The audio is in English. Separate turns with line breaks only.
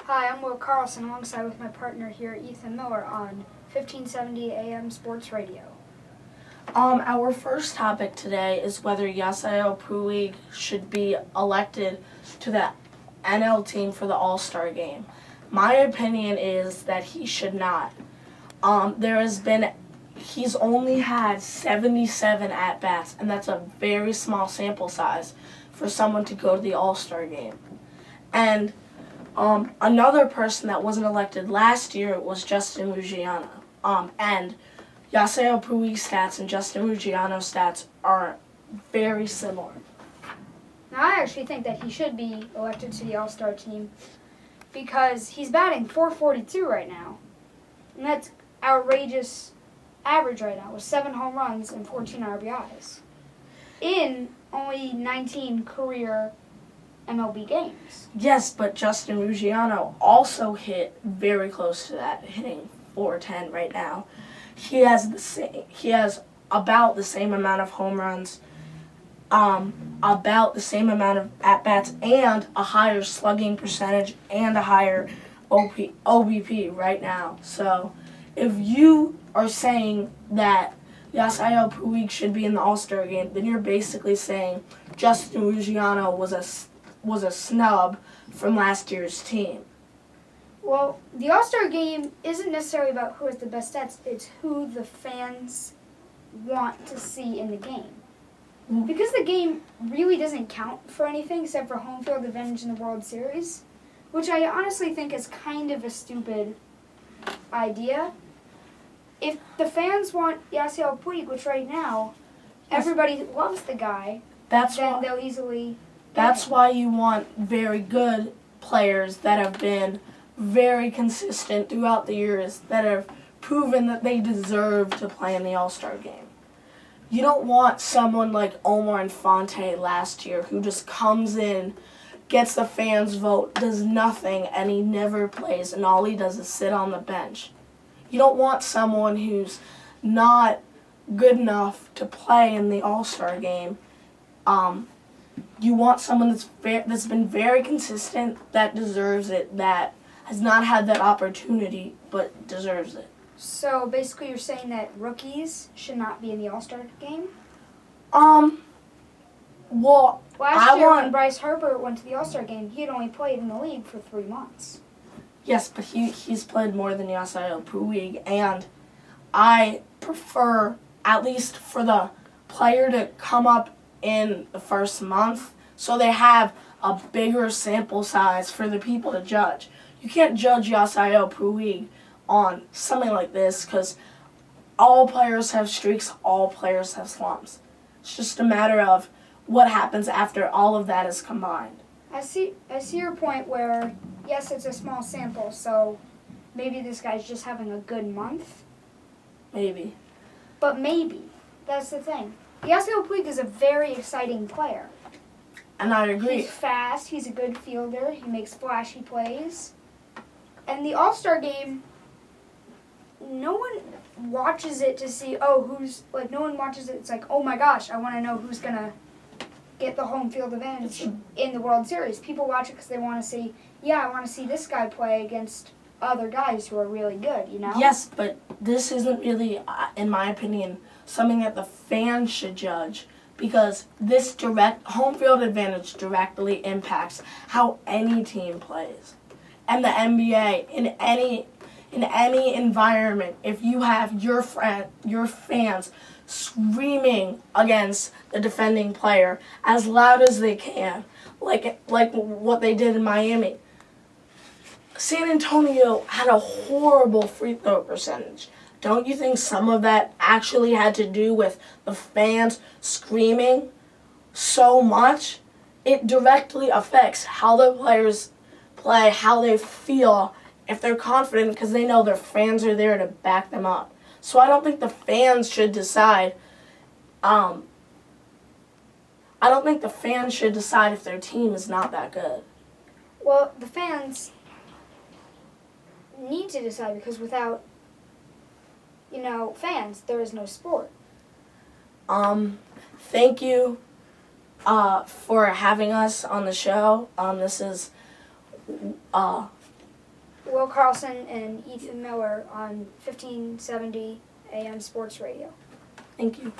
Hi, I'm Will Carlson alongside with my partner here, Ethan Miller, on 1570 AM Sports Radio.
Our first topic today is whether Yasiel Puig should be elected to the NL team for the All-Star game. My opinion is that he should not. He's only had 77 at-bats, and that's a very small sample size for someone to go to the All-Star game. And another person that wasn't elected last year was Justin Ruggiano. And Yasiel Puig's stats and Justin Ruggiano's stats are very similar.
Now, I actually think that he should be elected to the All-Star team because he's batting .442 right now. And that's outrageous average right now with 7 home runs and 14 RBIs in only 19 career MLB games.
Yes, but Justin Ruggiano also hit very close to that, hitting .410 right now. He has about the same amount of home runs, about the same amount of at-bats, and a higher slugging percentage and a higher OBP right now. So if you are saying that Yasiel Puig should be in the All-Star game, then you're basically saying Justin Ruggiano was a snub from last year's team.
Well, the All-Star game isn't necessarily about who has the best stats. It's who the fans want to see in the game. Because the game really doesn't count for anything except for home field advantage in the World Series, which I honestly think is kind of a stupid idea. If the fans want Yasiel Puig, which right now everybody loves the guy, then they'll easily...
That's why you want very good players that have been very consistent throughout the years, that have proven that they deserve to play in the All-Star game. You don't want someone like Omar Infante last year who just comes in, gets the fans' vote, does nothing, and he never plays, and all he does is sit on the bench. You don't want someone who's not good enough to play in the All-Star game. You want someone that's been very consistent, that deserves it, that has not had that opportunity, but deserves it.
So basically you're saying that rookies should not be in the All-Star game?
Well,
Last year when Bryce Harper went to the All-Star game, he had only played in the league for 3 months.
Yes, but he's played more than Yasiel Puig, and I prefer, at least for the player to come up in the first month, so they have a bigger sample size for the people to judge. You can't judge Yasiel Puig on something like this because all players have streaks, all players have slumps. It's just a matter of what happens after all of that is combined.
I see your point where, yes, it's a small sample, so maybe this guy's just having a good month.
Maybe.
But maybe. That's the thing. Yasiel Puig is a very exciting player.
And I agree.
He's fast, he's a good fielder, he makes flashy plays. And the All-Star game, no one watches it to see, no one watches it, it's like, oh my gosh, I want to know who's going to get the home field advantage in the World Series. People watch it because they want to see, I want to see this guy play against other guys who are really good, you know?
Yes, but this isn't really, in my opinion, something that the fans should judge, because this direct home field advantage directly impacts how any team plays. And the NBA, in any environment, if you have your fans screaming against the defending player as loud as they can, like what they did in Miami. San Antonio had a horrible free throw percentage. Don't you think some of that actually had to do with the fans screaming so much? It directly affects how the players play, how they feel, if they're confident, because they know their fans are there to back them up. So I don't think the fans should decide. I don't think the fans should decide if their team is not that good.
Well, the fans need to decide because without, fans, there is no sport.
Thank you for having us on the show. This is
Will Carlson and Ethan Miller on 1570 AM Sports Radio.
Thank you.